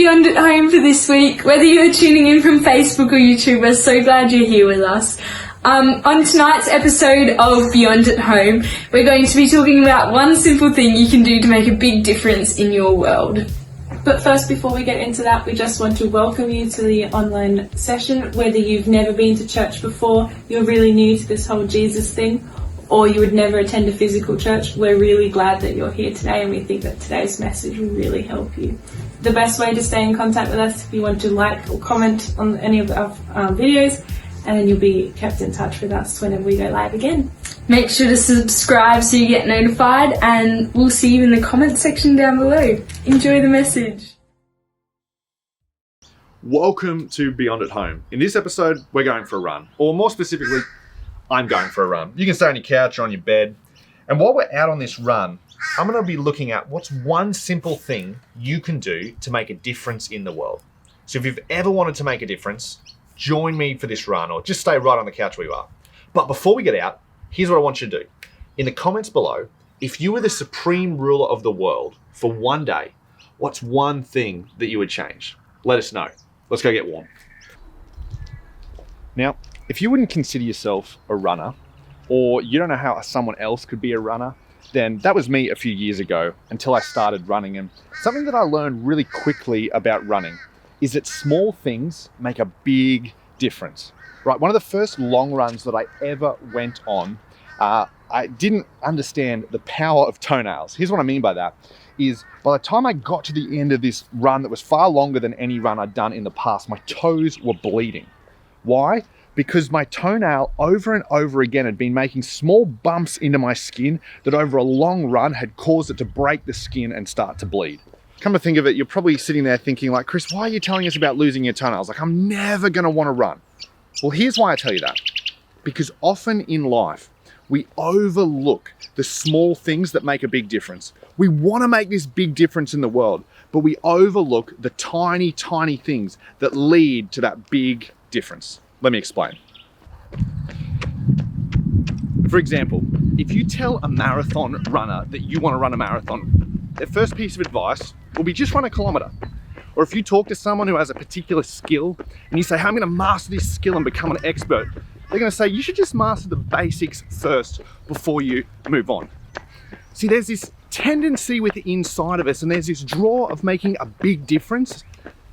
Beyond at Home for this week. Whether you're tuning in from Facebook or YouTube, we're so glad you're here with us. On tonight's episode of Beyond at Home, we're going to be talking about one simple thing you can do to make a big difference in your world. But first, before we get into that, we just want to welcome you to the online session. Whether you've never been to church before, you're really new to this whole Jesus thing, or you would never attend a physical church, we're really glad that you're here today, and we think that today's message will really help you. The best way to stay in contact with us, if you want to like or comment on any of our videos, and then you'll be kept in touch with us whenever we go live again. Make sure to subscribe so you get notified, and we'll see you in the comments section down below. Enjoy the message. Welcome to Beyond at Home. In this episode, we're going for a run, or more specifically, I'm going for a run. You can stay on your couch or on your bed. And while we're out on this run, I'm going to be looking at what's one simple thing you can do to make a difference in the world. So if you've ever wanted to make a difference, join me for this run, or just stay right on the couch where you are. But before we get out, here's what I want you to do. In the comments below, if you were the supreme ruler of the world for one day, what's one thing that you would change? Let us know. Let's go get warm. Now, if you wouldn't consider yourself a runner, or you don't know how someone else could be a runner, then that was me a few years ago until I started running. And something that I learned really quickly about running is that small things make a big difference, right? One of the first long runs that I ever went on, I didn't understand the power of toenails. Here's what I mean by that, is by the time I got to the end of this run that was far longer than any run I'd done in the past, my toes were bleeding. Why? Because my toenail over and over again had been making small bumps into my skin that over a long run had caused it to break the skin and start to bleed. Come to think of it, you're probably sitting there thinking like, Chris, why are you telling us about losing your toenails? Like, I'm never gonna wanna run. Well, here's why I tell you that. Because often in life, we overlook the small things that make a big difference. We wanna make this big difference in the world, but we overlook the tiny, tiny things that lead to that big difference. Let me explain. For example, if you tell a marathon runner that you want to run a marathon, their first piece of advice will be just run a kilometer. Or if you talk to someone who has a particular skill and you say, hey, I'm going to master this skill and become an expert, they're going to say, you should just master the basics first before you move on. See, there's this tendency with the inside of us, and there's this draw of making a big difference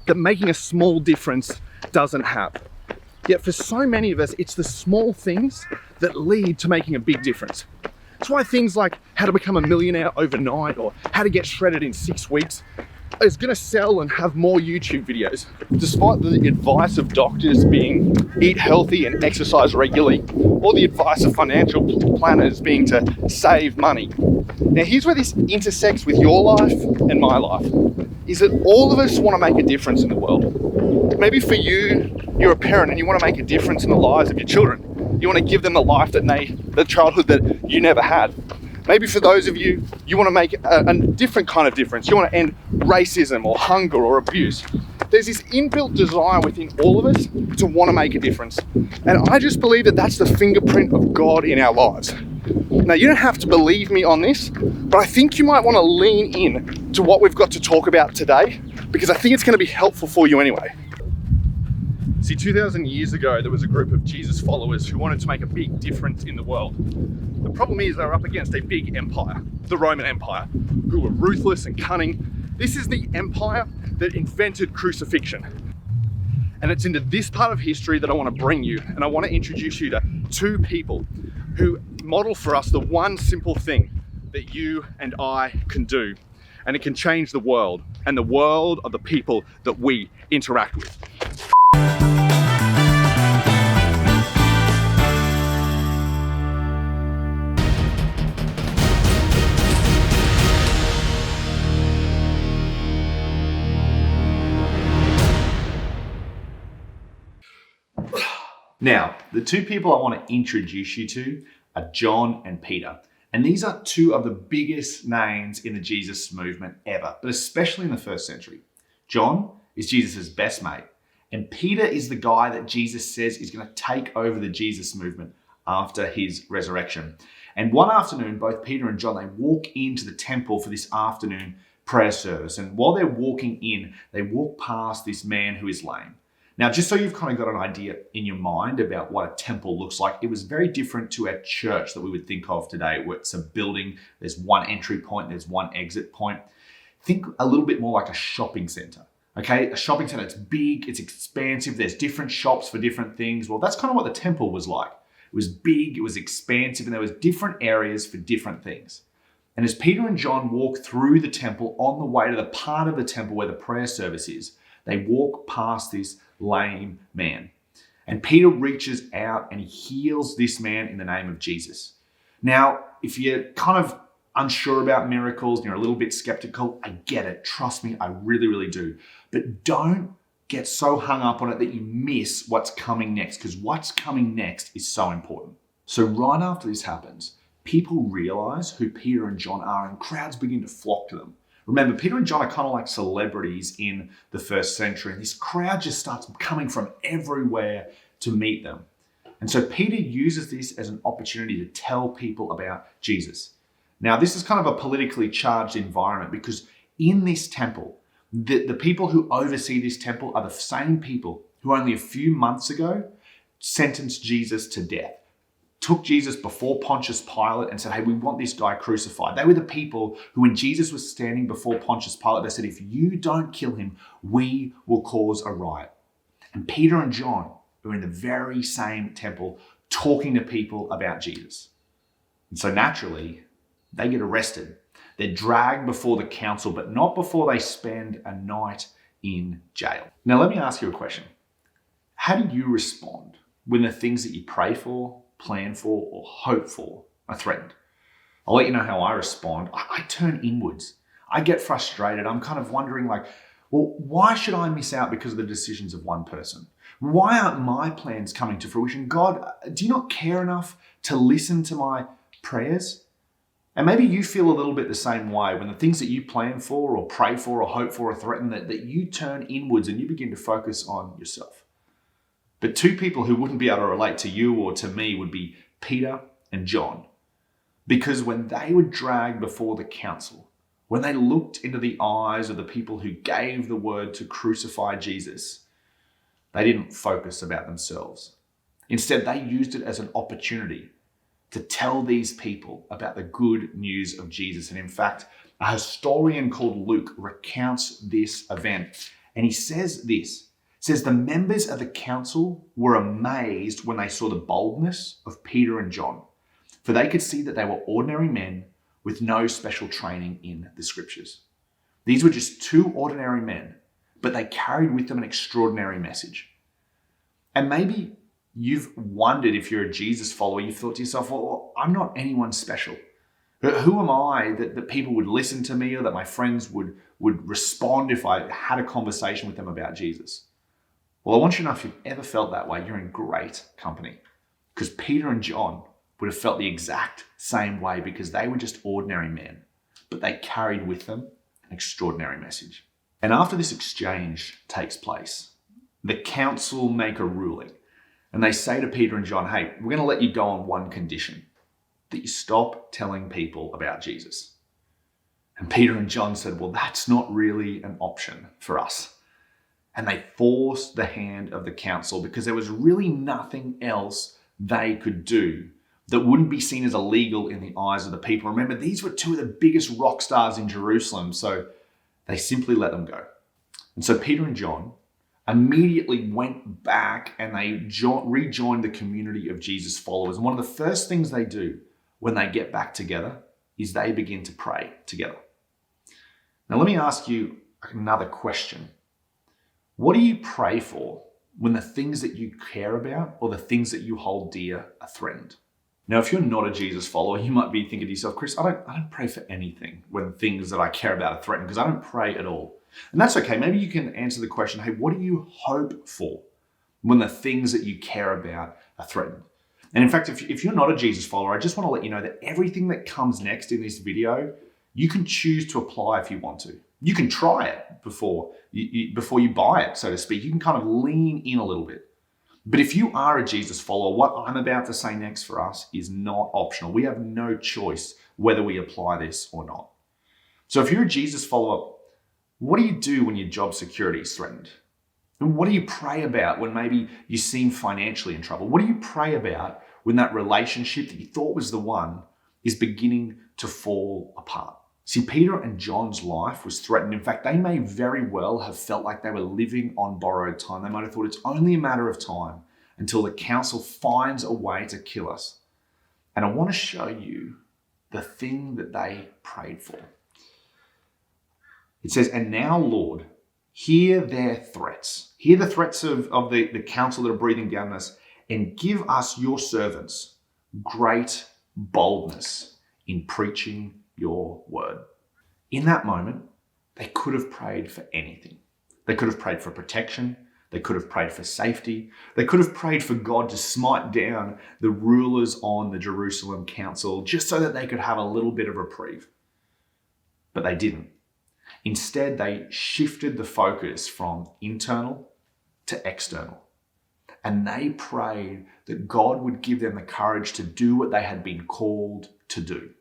that making a small difference doesn't have. Yet for so many of us, it's the small things that lead to making a big difference. That's why things like how to become a millionaire overnight or how to get shredded in 6 weeks is going to sell and have more YouTube videos. Despite the advice of doctors being eat healthy and exercise regularly, or the advice of financial planners being to save money. Now here's where this intersects with your life and my life, is that all of us want to make a difference in the world. Maybe for you, you're a parent and you want to make a difference in the lives of your children. You want to give them the life that the childhood that you never had. Maybe for those of you, you want to make a different kind of difference. You want to end racism or hunger or abuse. There's this inbuilt desire within all of us to want to make a difference. And I just believe that that's the fingerprint of God in our lives. Now, you don't have to believe me on this, but I think you might want to lean in to what we've got to talk about today, because I think it's going to be helpful for you anyway. See, 2,000 years ago, there was a group of Jesus followers who wanted to make a big difference in the world. The problem is they were up against a big empire, the Roman Empire, who were ruthless and cunning. This is the empire that invented crucifixion. And it's into this part of history that I want to bring you, and I want to introduce you to two people who model for us the one simple thing that you and I can do, and it can change the world and the world of the people that we interact with. Now, the two people I want to introduce you to are John and Peter. And these are two of the biggest names in the Jesus movement ever, but especially in the first century. John is Jesus' best mate, and Peter is the guy that Jesus says is going to take over the Jesus movement after his resurrection. And one afternoon, both Peter and John, they walk into the temple for this afternoon prayer service. And while they're walking in, they walk past this man who is lame. Now, just so you've kind of got an idea in your mind about what a temple looks like, it was very different to our church that we would think of today, where it's a building, there's one entry point, there's one exit point. Think a little bit more like a shopping center. Okay, a shopping center, it's big, it's expansive, there's different shops for different things. Well, that's kind of what the temple was like. It was big, it was expansive, and there was different areas for different things. And as Peter and John walk through the temple on the way to the part of the temple where the prayer service is, they walk past this lame man. And Peter reaches out and he heals this man in the name of Jesus. Now, if you're kind of unsure about miracles and you're a little bit skeptical, I get it. Trust me, I really, really do. But don't get so hung up on it that you miss what's coming next, because what's coming next is so important. So right after this happens, people realize who Peter and John are and crowds begin to flock to them. Remember, Peter and John are kind of like celebrities in the first century, and this crowd just starts coming from everywhere to meet them. And so Peter uses this as an opportunity to tell people about Jesus. Now, this is kind of a politically charged environment because in this temple, the people who oversee this temple are the same people who only a few months ago sentenced Jesus to death. Took Jesus before Pontius Pilate and said, hey, we want this guy crucified. They were the people who, when Jesus was standing before Pontius Pilate, they said, if you don't kill him, we will cause a riot. And Peter and John were in the very same temple talking to people about Jesus. And so naturally, they get arrested. They're dragged before the council, but not before they spend a night in jail. Now, let me ask you a question. How do you respond when the things that you pray for, plan for, or hope for are threatened? I'll let you know how I respond. I turn inwards. I get frustrated. I'm kind of wondering well, why should I miss out because of the decisions of one person? Why aren't my plans coming to fruition? God, do you not care enough to listen to my prayers? And maybe you feel a little bit the same way when the things that you plan for or pray for or hope for are threatened, that you turn inwards and you begin to focus on yourself. But two people who wouldn't be able to relate to you or to me would be Peter and John. Because when they were dragged before the council, when they looked into the eyes of the people who gave the word to crucify Jesus, they didn't focus about themselves. Instead, they used it as an opportunity to tell these people about the good news of Jesus. And in fact, a historian called Luke recounts this event. And he says this, says the members of the council were amazed when they saw the boldness of Peter and John, for they could see that they were ordinary men with no special training in the scriptures. These were just two ordinary men, but they carried with them an extraordinary message. And maybe you've wondered, if you're a Jesus follower, you thought to yourself, well, I'm not anyone special. Who am I that people would listen to me or that my friends would respond if I had a conversation with them about Jesus? Well, I want you to know, if you've ever felt that way, you're in great company, because Peter and John would have felt the exact same way, because they were just ordinary men, but they carried with them an extraordinary message. And after this exchange takes place, the council make a ruling, and they say to Peter and John, hey, we're going to let you go on one condition, that you stop telling people about Jesus. And Peter and John said, well, that's not really an option for us. And they forced the hand of the council, because there was really nothing else they could do that wouldn't be seen as illegal in the eyes of the people. Remember, these were two of the biggest rock stars in Jerusalem, so they simply let them go. And so Peter and John immediately went back and they rejoined the community of Jesus followers. And one of the first things they do when they get back together is they begin to pray together. Now, let me ask you another question. What do you pray for when the things that you care about or the things that you hold dear are threatened? Now, if you're not a Jesus follower, you might be thinking to yourself, Chris, I don't pray for anything when things that I care about are threatened, because I don't pray at all. And that's okay. Maybe you can answer the question, hey, what do you hope for when the things that you care about are threatened? And in fact, if you're not a Jesus follower, I just want to let you know that everything that comes next in this video, you can choose to apply if you want to. You can try it before you buy it, so to speak. You can kind of lean in a little bit. But if you are a Jesus follower, what I'm about to say next for us is not optional. We have no choice whether we apply this or not. So if you're a Jesus follower, what do you do when your job security is threatened? And what do you pray about when maybe you seem financially in trouble? What do you pray about when that relationship that you thought was the one is beginning to fall apart? See, Peter and John's life was threatened. In fact, they may very well have felt like they were living on borrowed time. They might have thought it's only a matter of time until the council finds a way to kill us. And I want to show you the thing that they prayed for. It says, "And now, Lord, hear their threats. Hear the threats of the council that are breathing down on us, and give us, your servants, great boldness in preaching your word." In that moment, they could have prayed for anything. They could have prayed for protection. They could have prayed for safety. They could have prayed for God to smite down the rulers on the Jerusalem council just so that they could have a little bit of reprieve. But they didn't. Instead, they shifted the focus from internal to external. And they prayed that God would give them the courage to do what they had been called to do: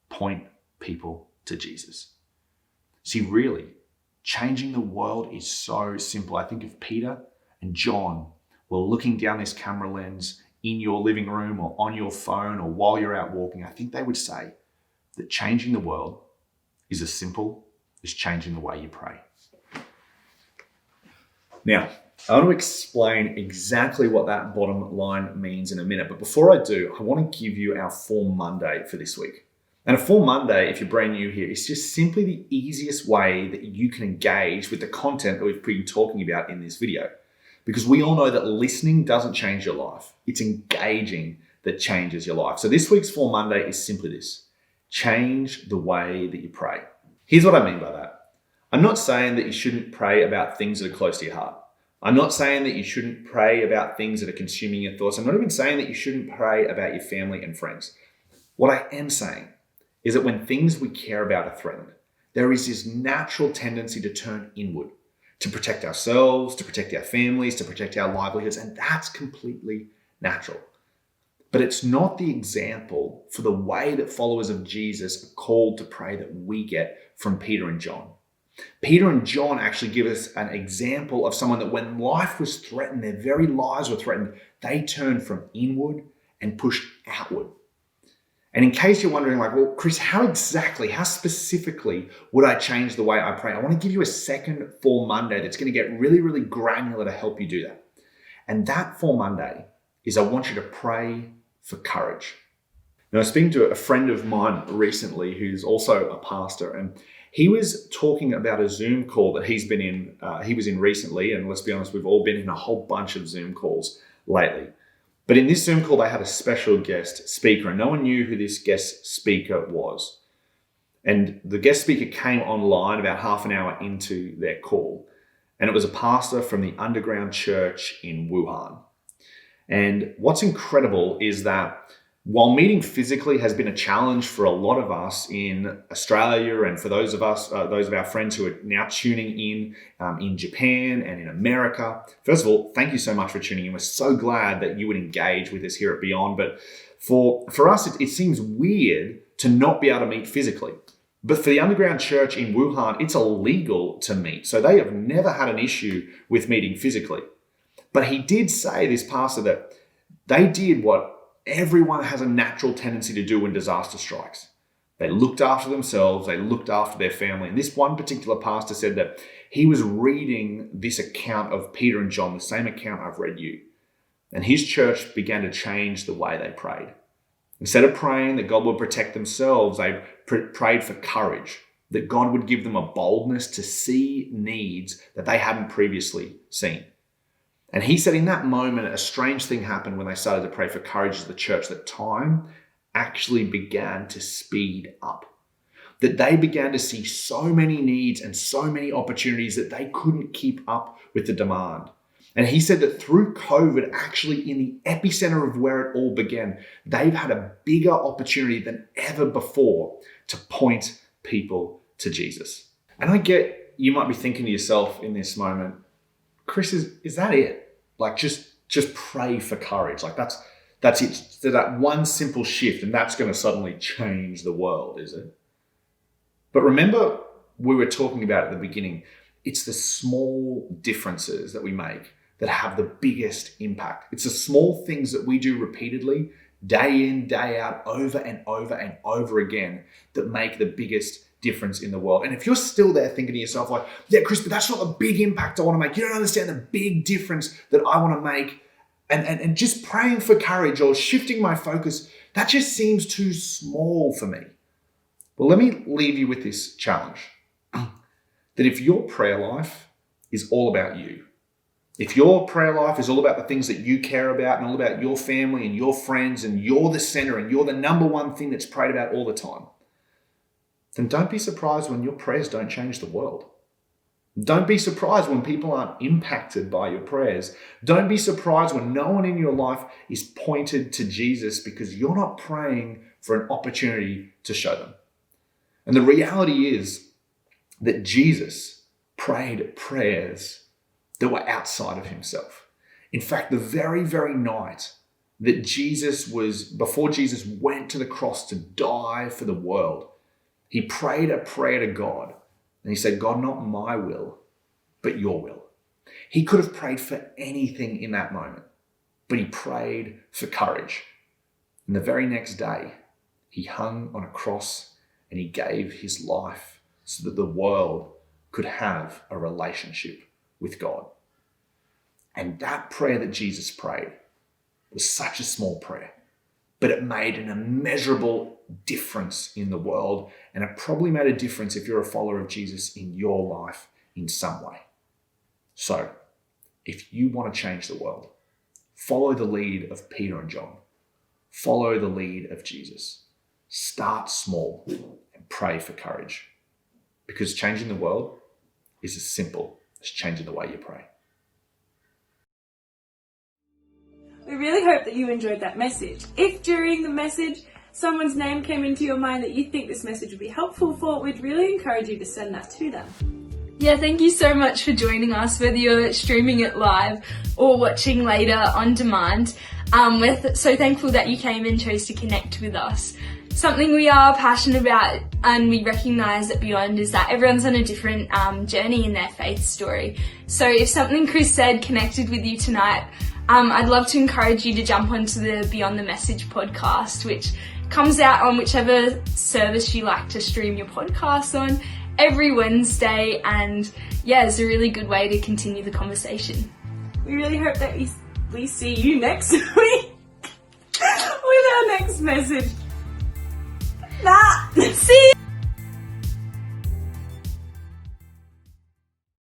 point people to Jesus. See, really, changing the world is so simple. I think if Peter and John were looking down this camera lens in your living room or on your phone or while you're out walking, I think they would say that changing the world is as simple as changing the way you pray. Now, I want to explain exactly what that bottom line means in a minute. But before I do, I want to give you our Form Monday for this week. And a Form Monday, if you're brand new here, is just simply the easiest way that you can engage with the content that we've been talking about in this video. Because we all know that listening doesn't change your life. It's engaging that changes your life. So this week's Form Monday is simply this: change the way that you pray. Here's what I mean by that. I'm not saying that you shouldn't pray about things that are close to your heart. I'm not saying that you shouldn't pray about things that are consuming your thoughts. I'm not even saying that you shouldn't pray about your family and friends. What I am saying is that when things we care about are threatened, there is this natural tendency to turn inward, to protect ourselves, to protect our families, to protect our livelihoods, and that's completely natural. But it's not the example for the way that followers of Jesus are called to pray that we get from Peter and John. Peter and John actually give us an example of someone that when life was threatened, their very lives were threatened, they turned from inward and pushed outward. And in case you're wondering, like, well, Chris, how specifically would I change the way I pray? I want to give you a second Form Monday that's going to get really, really granular to help you do that. And that Form Monday is I want you to pray for courage. Now, I was speaking to a friend of mine recently who's also a pastor, and he was talking about a Zoom call that he was in recently. And let's be honest, we've all been in a whole bunch of Zoom calls lately. But in this Zoom call, they had a special guest speaker, and no one knew who this guest speaker was. And the guest speaker came online about half an hour into their call, and it was a pastor from the underground church in Wuhan. And what's incredible is that while meeting physically has been a challenge for a lot of us in Australia, and for those of our friends who are now tuning in Japan and in America, first of all, thank you so much for tuning in. We're so glad that you would engage with us here at Beyond. But for us, it seems weird to not be able to meet physically. But for the underground church in Wuhan, it's illegal to meet. So they have never had an issue with meeting physically. But he did say, this pastor, that they did what everyone has a natural tendency to do when disaster strikes. They looked after themselves, they looked after their family. And this one particular pastor said that he was reading this account of Peter and John, the same account I've read you. And his church began to change the way they prayed. Instead of praying that God would protect themselves, they prayed for courage, that God would give them a boldness to see needs that they hadn't previously seen. And he said in that moment, a strange thing happened when they started to pray for courage as the church, that time actually began to speed up. That they began to see so many needs and so many opportunities that they couldn't keep up with the demand. And he said that through COVID, actually in the epicenter of where it all began, they've had a bigger opportunity than ever before to point people to Jesus. And I get, you might be thinking to yourself in this moment, Chris, is that it? Like just pray for courage. Like that's it. So that one simple shift, and that's going to suddenly change the world, is it? But remember, we were talking about at the beginning, it's the small differences that we make that have the biggest impact. It's the small things that we do repeatedly, day in, day out, over and over and over again, that make the biggest difference in the world. And if you're still there thinking to yourself like, yeah, Chris, but that's not the big impact I want to make. You don't understand the big difference that I want to make. And just praying for courage or shifting my focus, that just seems too small for me. Well, let me leave you with this challenge. That if your prayer life is all about you, if your prayer life is all about the things that you care about and all about your family and your friends and you're the center and you're the number one thing that's prayed about all the time, then don't be surprised when your prayers don't change the world. Don't be surprised when people aren't impacted by your prayers. Don't be surprised when no one in your life is pointed to Jesus because you're not praying for an opportunity to show them. And the reality is that Jesus prayed prayers that were outside of himself. In fact, the very, very night that before Jesus went to the cross to die for the world, he prayed a prayer to God. And he said, God, not my will, but your will. He could have prayed for anything in that moment, but he prayed for courage. And the very next day, he hung on a cross and he gave his life so that the world could have a relationship with God. And that prayer that Jesus prayed was such a small prayer, but it made an immeasurable difference in the world, and it probably made a difference if you're a follower of Jesus in your life in some way. So, if you want to change the world, follow the lead of Peter and John. Follow the lead of Jesus. Start small and pray for courage, because changing the world is as simple as changing the way you pray. We really hope that you enjoyed that message. If during the message someone's name came into your mind that you think this message would be helpful for, we'd really encourage you to send that to them. Yeah, thank you so much for joining us, whether you're streaming it live or watching later on demand. We're so thankful that you came and chose to connect with us. Something we are passionate about and we recognise at Beyond is that everyone's on a different journey in their faith story. So if something Chris said connected with you tonight, I'd love to encourage you to jump onto the Beyond the Message podcast, which comes out on whichever service you like to stream your podcast on every Wednesday, and yeah, it's a really good way to continue the conversation. We really hope that we see you next week with our next message. See you!